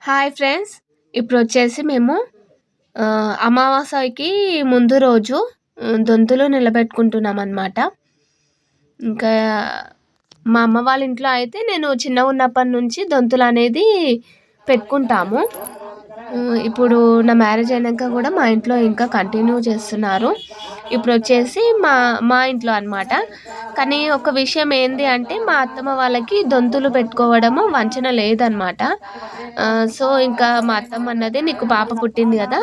Hi friends. ఇప్పుడు వచ్చేసి మేము అమావాస్యకి ముందు రోజు దొంతులు నిలబెట్టుకుంటున్నాం అన్నమాట. ఇంకా మా అమ్మ వాళ్ళ ఇంట్లో అయితే నేను చిన్నగా ఉన్నప్పటి నుంచి దొంతులు అనేది పెట్టుకుంటాము. ఇప్పుడు నా మ్యారేజ్ అయినాక కూడా మా ఇంట్లో ఇంకా కంటిన్యూ చేస్తున్నారు. ఇప్పుడు వచ్చేసి మా మా ఇంట్లో అన్నమాట. కానీ ఒక విషయం ఏంది అంటే మా అత్తమ్మ వాళ్ళకి దొంతులు పెట్టుకోవడము వంచన లేదనమాట. సో ఇంకా మా అత్తమ్మ అన్నది, నీకు పాప పుట్టింది కదా,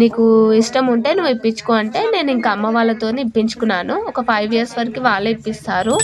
నీకు ఇష్టం ఉంటే నువ్వు ఇప్పించుకో అంటే నేను ఇంకా అమ్మ వాళ్ళతో ఇప్పించుకున్నాను. ఒక 5 years వరకు వాళ్ళే ఇప్పిస్తారు.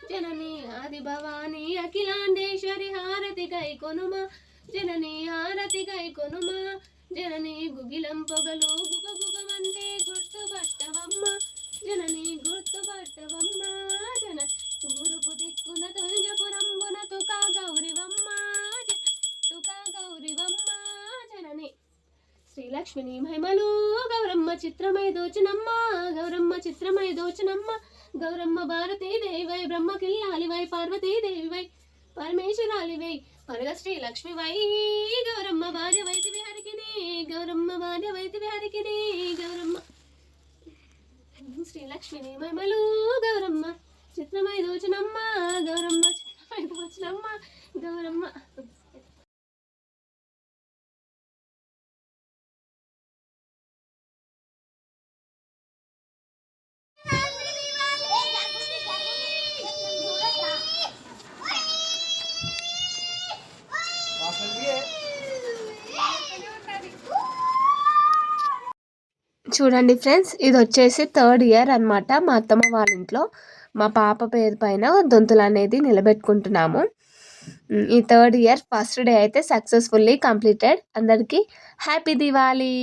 జనని ఆది భవానీ అఖిలాండేశ్వరి హారతి గై కొనుమా, జనని హారతి గై కొనుమా, జనని గుగిలం పొగలు గుబ గుబమంటే గుర్తుపట్టవమ్మ, జనని గుర్తుపట్టవమ్మ, జన తూరుపు దిక్కున తుంజపురంబున తుకా గౌరివమ్మ, తుకా గౌరివమ్మ, జనని శ్రీలక్ష్మిని మహిమలు గౌరమ్మ చిత్రమై దోచనమ్మ, గౌరమ్మ చిత్రమై దోచనమ్మ, గౌరమ్మ భారతీ దేవై బ్రహ్మ కిల్లాలివై పార్వతీ దేవివై పరమేశ్వరాలివై పరగ శ్రీలక్ష్మివై, గౌరమ్మ భార్యవైతి విహరికిని, గౌరమ్మ భార్యవైతి విహరికిని, గౌరమ్మ శ్రీలక్ష్మిని మహిమలు గౌరమ్మ చిత్రమై దోచనమ్మ, గౌరమ్మ చిత్రమై దోచనమ్మ, గౌరమ్మ. చూడండి ఫ్రెండ్స్, ఇది వచ్చేసి 3rd year అనమాట. మా అత్తమ్మ వాళ్ళ ఇంట్లో మా పాప పేరు పైన దొంతులు అనేది నిలబెట్టుకుంటున్నాము. ఈ 3rd year ఫస్ట్ డే అయితే సక్సెస్ఫుల్లీ కంప్లీటెడ్. అందరికీ హ్యాపీ దివాళీ.